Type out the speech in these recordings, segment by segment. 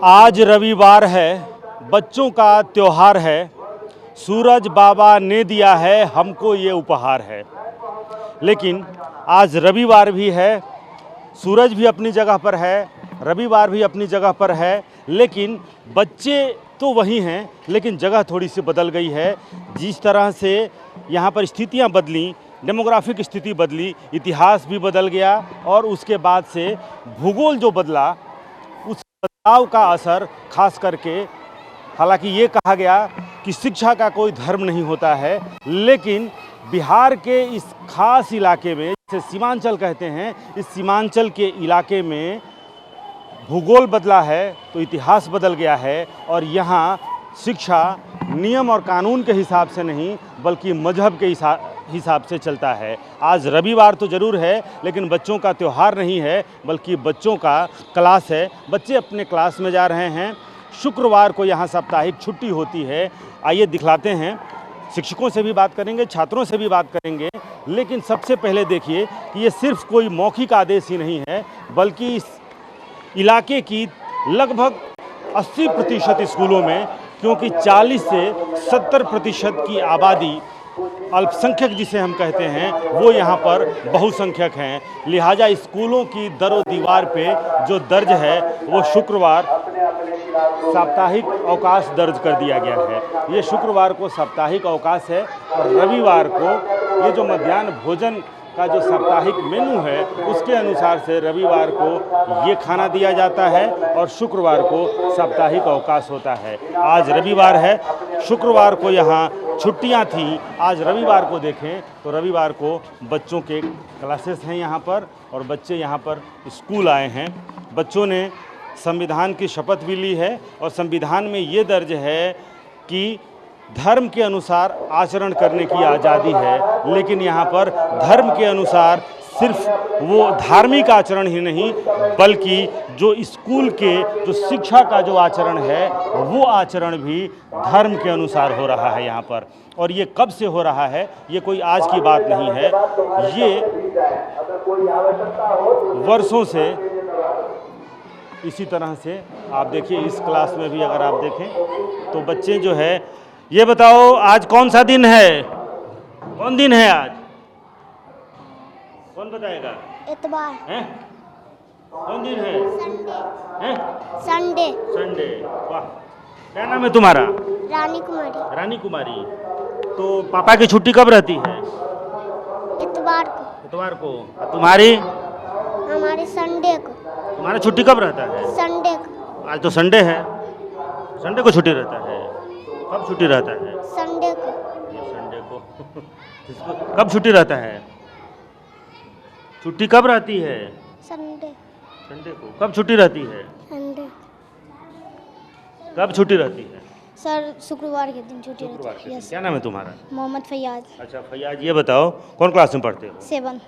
आज रविवार है, बच्चों का त्योहार है। सूरज बाबा ने दिया है हमको ये उपहार है। लेकिन आज रविवार भी है, सूरज भी अपनी जगह पर है, रविवार भी अपनी जगह पर है, लेकिन बच्चे तो वही हैं, लेकिन जगह थोड़ी सी बदल गई है। जिस तरह से यहाँ पर स्थितियाँ बदली, डेमोग्राफिक स्थिति बदली, इतिहास भी बदल गया और उसके बाद से भूगोल जो बदला, उस बदलाव का असर खास करके, हालांकि ये कहा गया कि शिक्षा का कोई धर्म नहीं होता है, लेकिन बिहार के इस खास इलाके में, जिसे सीमांचल कहते हैं, इस सीमांचल के इलाके में भूगोल बदला है तो इतिहास बदल गया है। और यहाँ शिक्षा नियम और कानून के हिसाब से नहीं बल्कि मजहब के हिसाब से चलता है। आज रविवार तो ज़रूर है, लेकिन बच्चों का त्यौहार नहीं है बल्कि बच्चों का क्लास है। बच्चे अपने क्लास में जा रहे हैं। शुक्रवार को यहाँ साप्ताहिक छुट्टी होती है। आइए दिखलाते हैं, शिक्षकों से भी बात करेंगे, छात्रों से भी बात करेंगे। लेकिन सबसे पहले देखिए कि ये सिर्फ कोई मौखिक आदेश ही नहीं है, बल्कि इस इलाके की लगभग 80% स्कूलों में, क्योंकि 40 से 70% की आबादी अल्पसंख्यक जिसे हम कहते हैं, वो यहाँ पर बहुसंख्यक हैं। लिहाजा स्कूलों की दरो दीवार पे जो दर्ज है वो शुक्रवार साप्ताहिक अवकाश दर्ज कर दिया गया है। ये शुक्रवार को साप्ताहिक अवकाश है और रविवार को ये जो मध्याह्न भोजन का जो साप्ताहिक मेनू है उसके अनुसार से रविवार को ये खाना दिया जाता है और शुक्रवार को साप्ताहिक अवकाश होता है। आज रविवार है, शुक्रवार को यहाँ छुट्टियाँ थीं। आज रविवार को देखें तो रविवार को बच्चों के क्लासेस हैं यहाँ पर और बच्चे यहाँ पर स्कूल आए हैं। बच्चों ने संविधान की शपथ भी ली है और संविधान में ये दर्ज है कि धर्म के अनुसार आचरण करने की आज़ादी है। लेकिन यहाँ पर धर्म के अनुसार सिर्फ वो धार्मिक आचरण ही नहीं बल्कि जो स्कूल के जो शिक्षा का जो आचरण है वो आचरण भी धर्म के अनुसार हो रहा है यहाँ पर। और ये कब से हो रहा है, ये कोई आज की बात नहीं है, ये वर्षों से इसी तरह से आप देखिए। इस क्लास में भी अगर आप देखें तो बच्चे जो है, ये बताओ आज कौन सा दिन है, कौन दिन है आज, कौन बताएगा? इतवार हैं? कौन दिन है? संडे हैं? Sunday Sunday. वाह, क्या नाम है तुम्हारा? रानी कुमारी। रानी कुमारी। तो पापा की छुट्टी कब रहती है? इतवार को। इतवार को। और तुम्हारी? हमारे संडे को। तुम्हारा छुट्टी कब रहता है? संडे को। आज तो संडे है, संडे को छुट्टी रहता है। कब छुट्टी रहता है? संडे को। ये संडे को। कब छुट्टी रहता है? छुट्टी कब रहती है? संडे। संडे को। कब छुट्टी रहती है? संडे। कब छुट्टी रहती है? सर शुक्रवार के दिन छुट्टी शुक्रवार रहती के है। दिन। यस। क्या नाम है तुम्हारा? मोहम्मद फैयाज। अच्छा फैयाज, ये बताओ कौन क्लास में पढ़ते हो? 7।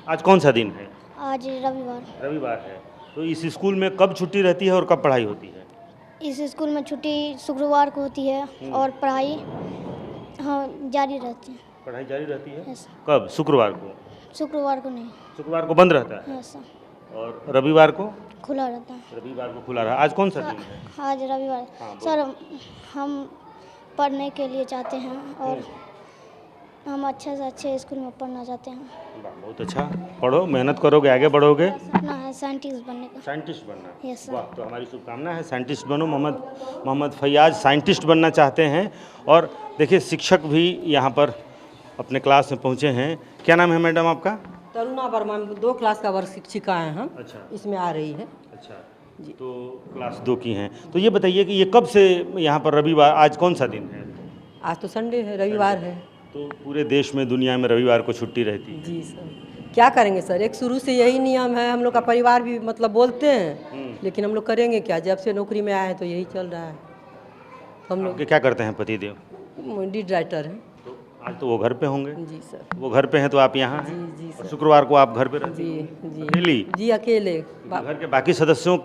आज कौन सा दिन है? आज रविवार। रविवार है। तो इस स्कूल में कब छुट्टी रहती है और कब पढ़ाई होती है? इस स्कूल में छुट्टी शुक्रवार को होती है और पढ़ाई जारी रहती है। पढ़ाई जारी रहती है। यस। कब? शुक्रवार को। शुक्रवार को नहीं। शुक्रवार को बंद रहता है यस सर। और रविवार को? खुला रहता है। रविवार को खुला रहा। आज कौन सा दिन है? आज रविवार। हाँ, सर हम पढ़ने के लिए चाहते हैं और हम अच्छे से अच्छे स्कूल में पढ़ना चाहते हैं। बहुत अच्छा, पढ़ो, मेहनत करोगे, आगे बढ़ोगे। सपना है साइंटिस्ट बनने का। साइंटिस्ट बनना। Yes sir. वाह, तो हमारी शुभकामना है, साइंटिस्ट बनो। मोहम्मद फैयाज साइंटिस्ट बनना चाहते हैं। और देखिए शिक्षक भी यहाँ पर अपने क्लास में पहुँचे हैं। क्या नाम है मैडम आपका? तरुणा वर्मा। 2 क्लास का वर्ग शिक्षिका हैं हम। अच्छा। इसमें आ रही है। अच्छा जी। तो क्लास 2 की हैं। तो ये बताइए कि ये कब से यहाँ पर रविवार, आज कौन सा दिन है? आज तो संडे है, रविवार है। तो पूरे देश में, दुनिया में रविवार को छुट्टी रहती है। जी सर, क्या करेंगे सर, एक शुरू से यही नियम है। हम लोग का परिवार भी मतलब बोलते हैं, लेकिन हम लोग करेंगे क्या, जब से नौकरी में आए हैं तो यही चल रहा है। तो हम लोग आपके क्या करते हैं पतिदेव? लीड राइटर हैं। तो आज तो वो घर पे होंगे। जी सर। वो घर पे हैं तो आप यहाँ हैं। जी जी और सर। शुक्रवार को आप घर पे रहते जी हैं? जी अकेली? जी अकेले। घर के बाकी सदस्यों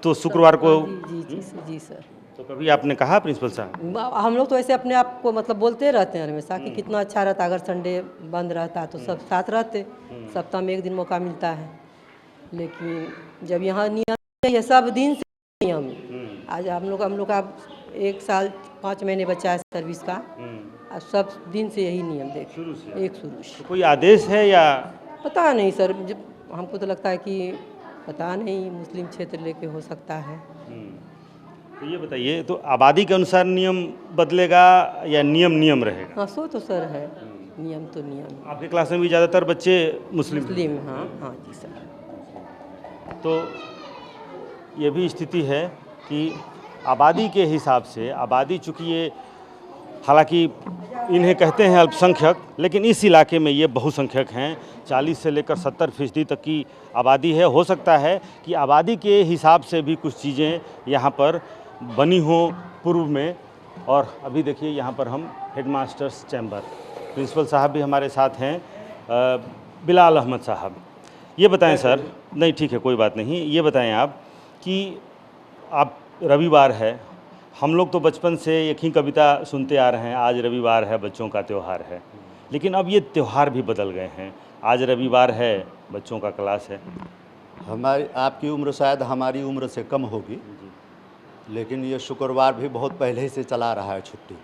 तो शुक्रवार को? जी जी जी सर। तो कभी आपने कहा प्रिंसिपल साहब? हम लोग तो ऐसे अपने आप को मतलब बोलते रहते हैं हमेशा कि कितना अच्छा रहता अगर संडे बंद रहता तो सब साथ रहते। सप्ताह में 1 दिन मौका मिलता है, लेकिन जब यहाँ नियम ये सब दिन से नियम। आज हम लोग का 1 साल 5 महीने बचा है सर्विस का, आज सब दिन से यही नियम देख शुरू से एक शुरू से। कोई आदेश है या पता नहीं सर, जब हमको तो लगता है कि पता नहीं मुस्लिम क्षेत्र लेके हो सकता है। तो ये बताइए, तो आबादी के अनुसार नियम बदलेगा या नियम नियम रहेगा? हाँ सो तो सर है, नियम तो नियम। आपके क्लास में भी ज़्यादातर बच्चे मुस्लिम हैं? मुस्लिम हाँ हाँ जी सर। तो ये भी स्थिति है कि आबादी के हिसाब से, आबादी चूँकि ये हालांकि इन्हें कहते हैं अल्पसंख्यक, लेकिन इस इलाके में ये बहुसंख्यक हैं। 40 से लेकर 70% तक की आबादी है। हो सकता है कि आबादी के हिसाब से भी कुछ चीज़ें यहाँ पर बनी हों पूर्व में। और अभी देखिए यहाँ पर हम हेडमास्टर्स चैम्बर, प्रिंसिपल साहब भी हमारे साथ हैं, बिलाल अहमद साहब। ये बताएं सर, नहीं ठीक है कोई बात नहीं, ये बताएं आप कि आप रविवार है, हम लोग तो बचपन से एक ही कविता सुनते आ रहे हैं, आज रविवार है बच्चों का त्यौहार है, लेकिन अब ये त्यौहार भी बदल गए हैं। आज रविवार है, बच्चों का क्लास है। हमारी आपकी उम्र शायद हमारी उम्र से कम होगी, लेकिन ये शुक्रवार भी बहुत पहले से चला रहा है छुट्टी।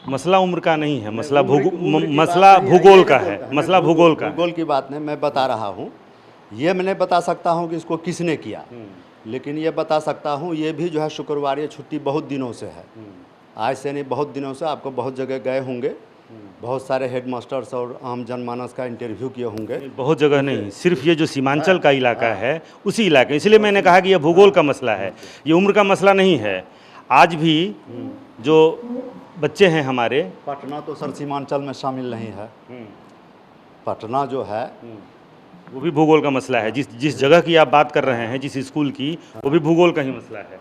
मसला उम्र का नहीं है, मसला मसला भूगोल का है, मसला भूगोल का। भूगोल की बात नहीं, मैं बता रहा हूँ। ये मैं नहीं बता सकता हूँ कि इसको किसने किया, लेकिन ये बता सकता हूँ ये भी जो है शुक्रवार ये छुट्टी बहुत दिनों से है। आज से नहीं, बहुत दिनों से। आपको बहुत जगह गए होंगे, बहुत सारे हेडमास्टर्स और आम जनमानस का इंटरव्यू किए होंगे। बहुत जगह नहीं, सिर्फ ये जो सीमांचल का इलाका है उसी इलाके, इसलिए मैंने कहा कि ये भूगोल का मसला है, ये उम्र का मसला नहीं है। आज भी जो बच्चे हैं हमारे, पटना तो सर सीमांचल में शामिल नहीं है। पटना जो है वो भी भूगोल का मसला है। जिस जगह की आप बात कर रहे हैं, जिस स्कूल की, वो भी भूगोल का ही मसला है।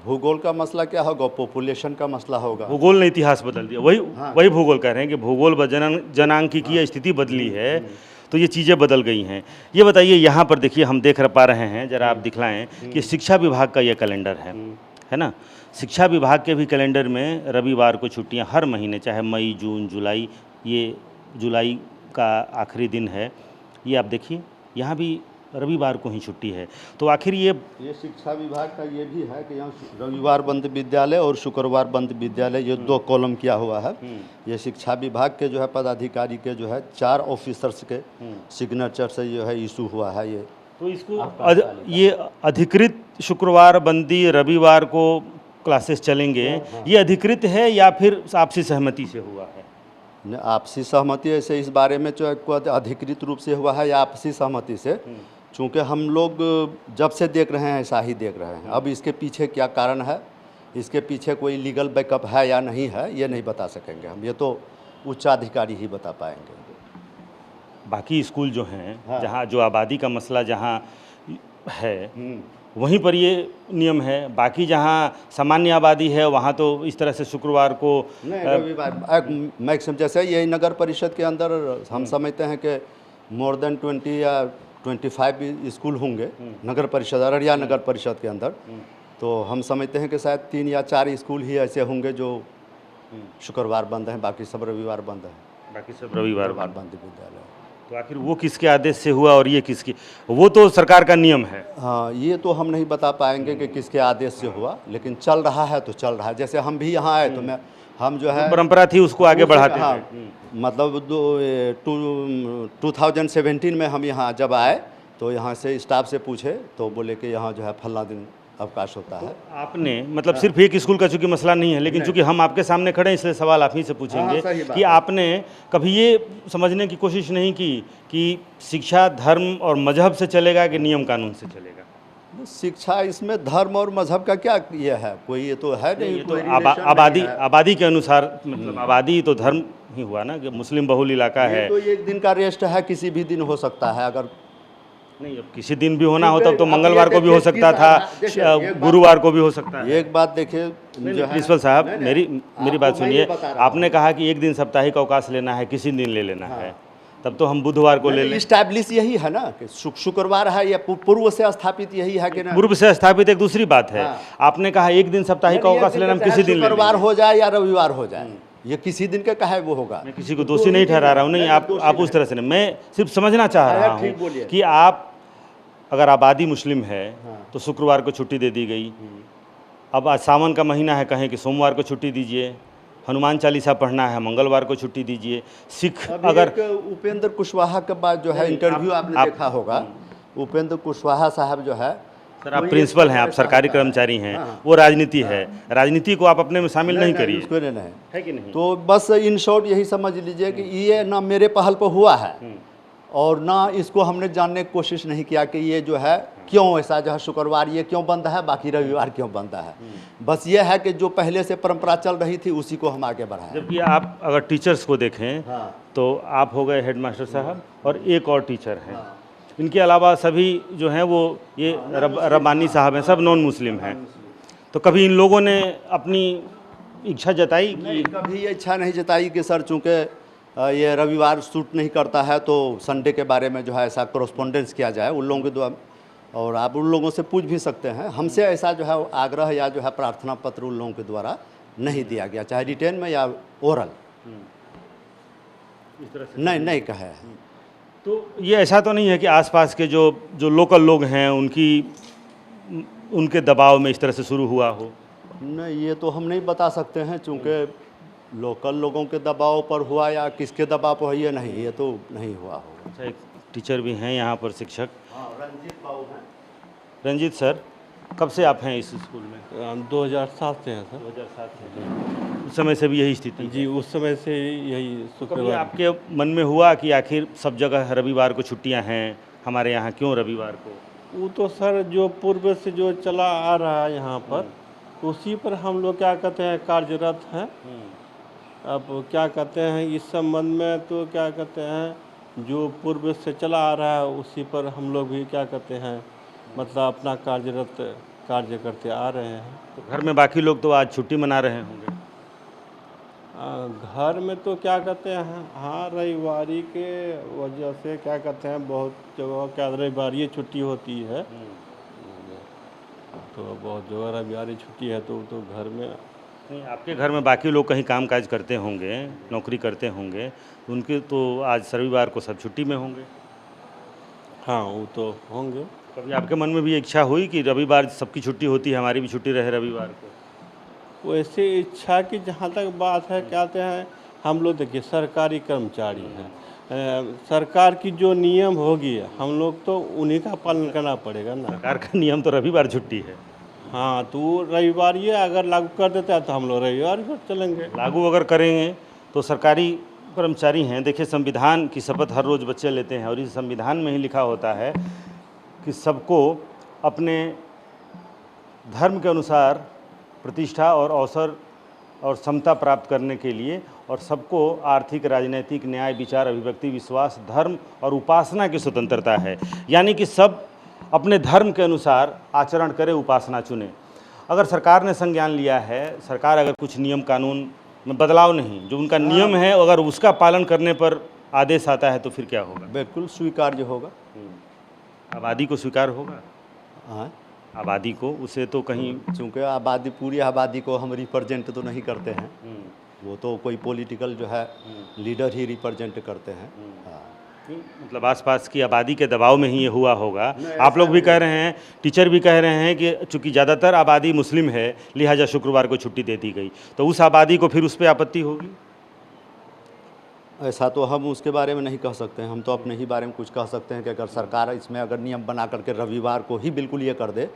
भूगोल का मसला क्या होगा? पॉपुलेशन का मसला होगा। भूगोल ने इतिहास बदल दिया, वही भूगोल कह रहे हैं कि भूगोल जनांकीय स्थिति बदली है, तो ये चीज़ें बदल गई हैं। ये बताइए, यहाँ पर देखिए, हम देख पा रहे हैं, जरा आप दिखलाएं कि शिक्षा विभाग का ये कैलेंडर है ना। शिक्षा विभाग के भी कैलेंडर में रविवार को छुट्टियाँ हर महीने, चाहे मई, जून, जुलाई, ये जुलाई का आखिरी दिन है, ये आप देखिए यहाँ भी रविवार को ही छुट्टी है। तो आखिर ये शिक्षा विभाग का ये भी है कि यहाँ रविवार बंद विद्यालय और शुक्रवार बंद विद्यालय, ये 2 कॉलम किया हुआ है। ये शिक्षा विभाग के जो है पदाधिकारी के जो है 4 ऑफिसर्स के सिग्नेचर से जो है इशू हुआ है ये। तो इसको ये अधिकृत शुक्रवार बंदी रविवार को क्लासेस चलेंगे, ये अधिकृत है या फिर आपसी सहमति से हुआ है? आपसी सहमति से इस बारे में जो अधिकृत रूप से हुआ है या आपसी सहमति से, चूँकि हम लोग जब से देख रहे हैं ऐसा ही देख रहे हैं। अब इसके पीछे क्या कारण है, इसके पीछे कोई लीगल बैकअप है या नहीं है, ये नहीं बता सकेंगे हम, ये तो उच्चाधिकारी ही बता पाएंगे। बाकी स्कूल जो हैं, जहाँ जो आबादी का मसला जहाँ है वहीं पर ये नियम है, बाकी जहाँ सामान्य आबादी है वहाँ तो इस तरह से शुक्रवार को नहीं, रविवार मैक्सिमम, जैसे यही नगर परिषद के अंदर हम समझते हैं कि मोर देन 20 या 25 स्कूल होंगे नगर परिषद, अररिया नगर परिषद के अंदर। तो हम समझते हैं कि शायद 3 या 4 स्कूल ही ऐसे होंगे जो शुक्रवार बंद हैं, बाकी सब रविवार बंद हैं। बाकी सब रविवार बंद विद्यालय। तो आखिर वो किसके आदेश से हुआ और ये किसकी? वो तो सरकार का नियम है। हाँ, ये तो हम नहीं बता पाएंगे कि किसके आदेश से हुआ, लेकिन चल रहा है तो चल रहा है। जैसे हम भी यहाँ आए तो हम जो है परंपरा थी उसको आगे बढ़ाते हैं। मतलब 2017 में हम यहाँ जब आए तो यहाँ से स्टाफ से पूछे तो बोले कि यहाँ जो है फला दिन अवकाश होता है। तो आपने मतलब सिर्फ एक स्कूल का चूंकि मसला नहीं है, लेकिन चूंकि हम आपके सामने खड़े हैं इसलिए सवाल आप ही से पूछेंगे कि आपने कभी ये समझने की कोशिश नहीं की कि शिक्षा धर्म और मजहब से चलेगा कि नियम कानून से चलेगा? शिक्षा इसमें धर्म और मजहब का क्या ये है, कोई ये तो है नहीं। ये तो आबादी के अनुसार, मतलब आबादी तो धर्म ही हुआ ना, कि मुस्लिम बहुल इलाका है तो एक दिन का रेस्ट है, किसी भी दिन हो सकता है। अगर नहीं, अब किसी दिन भी होना हो तब तो मंगलवार को भी हो सकता था, गुरुवार को भी हो सकता है। एक बात देखिए प्रिंसिपल साहब, मेरी बात सुनिए। आपने कहा कि एक दिन साप्ताहिक अवकाश लेना है, किसी दिन ले लेना है, तब तो हम बुधवार को ले लें। इस्टेब्लिश यही है ना कि शुक्रवार है, या पूर्व से स्थापित यही है कि ना? पूर्व से स्थापित एक दूसरी बात है। आपने कहा एक दिन साप्ताहिक अवकाश लेना, हम किसी दिन शुक्रवार हो जाए या रविवार हो जाए, ये किसी दिन का कहे वो होगा। मैं किसी को दोषी नहीं ठहरा रहा हूँ, नहीं आप उस तरह से नहीं, मैं सिर्फ समझना चाह रहा हूँ कि आप अगर आबादी मुस्लिम है तो शुक्रवार को छुट्टी दे दी गई। अब आज सावन का महीना है, कहें कि सोमवार को छुट्टी दीजिए। हनुमान चालीसा पढ़ना है, मंगलवार को छुट्टी दीजिए। सिख अगर उपेंद्र कुशवाहा के बाद जो है इंटरव्यू आपने देखा होगा, उपेंद्र कुशवाहा साहब जो है, सर आप प्रिंसिपल हैं, आप सरकारी कर्मचारी हैं, वो राजनीति है, राजनीति को आप अपने में शामिल नहीं करिए, उसको नहीं है कि नहीं? तो बस इन शॉर्ट यही समझ लीजिए कि ये ना मेरे पहल पर हुआ है और ना इसको हमने जानने की कोशिश नहीं किया कि ये जो है क्यों ऐसा जो है शुक्रवार ये क्यों बंद है, बाकी रविवार क्यों बंद है। बस ये है कि जो पहले से परंपरा चल रही थी उसी को हम आगे बढ़ाएं। जबकि आप अगर टीचर्स को देखें तो आप हो गए हेडमास्टर साहब और एक और टीचर हैं, इनके अलावा सभी जो हैं वो ये रब्बानी साहब हैं, सब नॉन मुस्लिम हैं। तो कभी इन लोगों ने अपनी इच्छा जताई कि कभी ये इच्छा नहीं जताई कि सर चूँकि ये रविवार सूट नहीं करता है तो संडे के बारे में जो है ऐसा कोरस्पोंडेंस किया जाए उन लोगों के द्वारा, और आप उन लोगों से पूछ भी सकते हैं। हमसे ऐसा जो है आग्रह या जो है प्रार्थना पत्र उन लोगों के द्वारा नहीं दिया गया, चाहे रिटेन में या ओरल, इस तरह से नहीं कहा है। तो ये ऐसा तो नहीं है कि आसपास के जो लोकल लोग हैं उनके दबाव में इस तरह से शुरू हुआ हो? नहीं, ये तो हम नहीं बता सकते हैं, चूँकि लोकल लोगों के दबाव पर हुआ या किसके दबाव पर हुआ, ये नहीं, ये तो नहीं हुआ होगा। अच्छा, एक टीचर भी हैं यहाँ पर, शिक्षक रंजीत बाबू हैं। रंजीत सर, कब से आप हैं इस स्कूल में? हम 2007 से हैं सर। 2007 से। उस समय से भी यही स्थिति जी, उस समय से यही कभी शुक्रवार। आपके मन में हुआ कि आखिर सब जगह रविवार को छुट्टियां हैं, हमारे यहाँ क्यों रविवार को? वो तो सर जो पूर्व से जो चला आ रहा है यहाँ पर, उसी पर हम लोग क्या कहते हैं कार्यरत हैं। अब क्या कहते हैं इस संबंध में तो क्या कहते हैं जो पूर्व से चला आ रहा है उसी पर हम लोग भी क्या कहते हैं मतलब अपना कार्यरत कार्य करते आ रहे हैं। तो घर में बाकी लोग तो आज छुट्टी मना रहे होंगे? घर में तो क्या कहते हैं हाँ रविवारी के वजह से क्या कहते हैं बहुत जगह क्या रविवारी छुट्टी होती है, तो बहुत जगह रविवारी छुट्टी है तो घर में नहीं, आपके घर में बाकी लोग कहीं काम काज करते होंगे, नौकरी करते होंगे, उनके तो आज रविवार को सब छुट्टी में होंगे। हाँ वो तो होंगे। कभी आपके मन में भी इच्छा हुई कि रविवार सबकी छुट्टी होती है, हमारी भी छुट्टी रहे रविवार को? वैसे इच्छा की जहाँ तक बात है कहते हैं हम लोग देखिए सरकारी कर्मचारी हैं, सरकार की जो नियम होगी हम लोग तो उन्हीं का पालन करना पड़ेगा ना। सरकार का नियम तो रविवार छुट्टी है। हाँ तो रविवार ये अगर लागू कर देता है तो हम लोग रविवार पर चलेंगे। लागू अगर करेंगे तो सरकारी कर्मचारी हैं, देखिए संविधान की शपथ हर रोज़ बच्चे लेते हैं और इस संविधान में ही लिखा होता है कि सबको अपने धर्म के अनुसार प्रतिष्ठा और अवसर और समता प्राप्त करने के लिए और सबको आर्थिक, राजनीतिक, न्याय, विचार, अभिव्यक्ति, विश्वास, धर्म और उपासना की स्वतंत्रता है। यानी कि सब अपने धर्म के अनुसार आचरण करे, उपासना चुने। अगर सरकार ने संज्ञान लिया है, सरकार अगर कुछ नियम कानून में बदलाव नहीं, जो उनका नियम है अगर उसका पालन करने पर आदेश आता है तो फिर क्या होगा? बिल्कुल स्वीकार्य होगा। आबादी को स्वीकार होगा? हाँ, आबादी को, उसे तो कहीं चूँकि आबादी पूरी आबादी को हम रिप्रेजेंट तो नहीं करते हैं, वो तो कोई पॉलिटिकल जो है लीडर ही रिप्रेजेंट करते हैं। हाँ, मतलब आसपास की आबादी के दबाव में ही ये हुआ होगा। आप लोग भी कह रहे हैं, टीचर भी कह रहे हैं कि चूंकि ज़्यादातर आबादी मुस्लिम है लिहाजा शुक्रवार को छुट्टी दे दी गई, तो उस आबादी को फिर उस पर आपत्ति होगी? ऐसा तो हम उसके बारे में नहीं कह सकते हैं, हम तो अपने ही बारे में कुछ कह सकते हैं कि अगर सरकार इसमें अगर नियम बना करके रविवार को ही बिल्कुल ये कर दे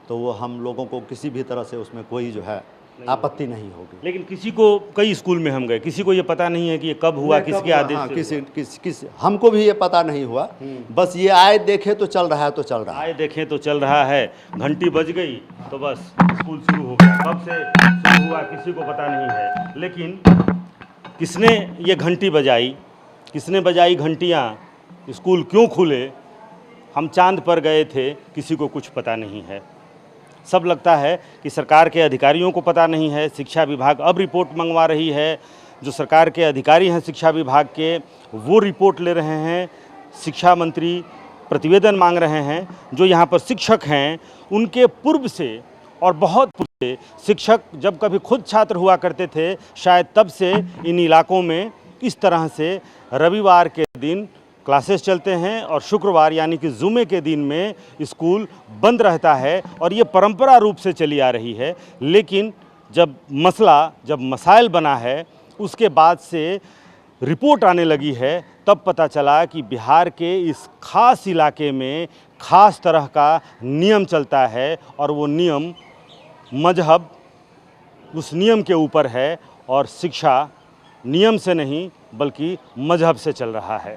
तो वो हम लोगों को किसी भी तरह से उसमें कोई जो है आपत्ति नहीं होगी। लेकिन किसी को, कई स्कूल में हम गए, किसी को ये पता नहीं है कि ये कब हुआ, किसके आदेश से? किसी हमको भी ये पता नहीं हुआ, बस ये आए देखे तो चल रहा है तो चल रहा है। आए देखें तो चल रहा है, घंटी बज गई तो बस स्कूल शुरू हो गया। कब से शुरू हुआ किसी को पता नहीं है, लेकिन किसने ये घंटी बजाई, किसने बजाई घंटियाँ, स्कूल क्यों खुले, हम चांद पर गए थे, किसी को कुछ पता नहीं है। सब लगता है कि सरकार के अधिकारियों को पता नहीं है। शिक्षा विभाग अब रिपोर्ट मंगवा रही है, जो सरकार के अधिकारी हैं शिक्षा विभाग के वो रिपोर्ट ले रहे हैं, शिक्षा मंत्री प्रतिवेदन मांग रहे हैं। जो यहाँ पर शिक्षक हैं उनके पूर्व से और बहुत पूर्व से शिक्षक जब कभी खुद छात्र हुआ करते थे, शायद तब से इन इलाकों में इस तरह से रविवार के दिन क्लासेस चलते हैं और शुक्रवार यानी कि जुमे के दिन में स्कूल बंद रहता है और ये परंपरा रूप से चली आ रही है। लेकिन जब मसाइल बना है उसके बाद से रिपोर्ट आने लगी है, तब पता चला कि बिहार के इस खास इलाके में खास तरह का नियम चलता है और वो नियम मजहब उस नियम के ऊपर है और शिक्षा नियम से नहीं बल्कि मजहब से चल रहा है।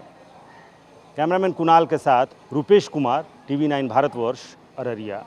कैमरामैन कुणाल के साथ रुपेश कुमार, TV9 भारतवर्ष, अररिया।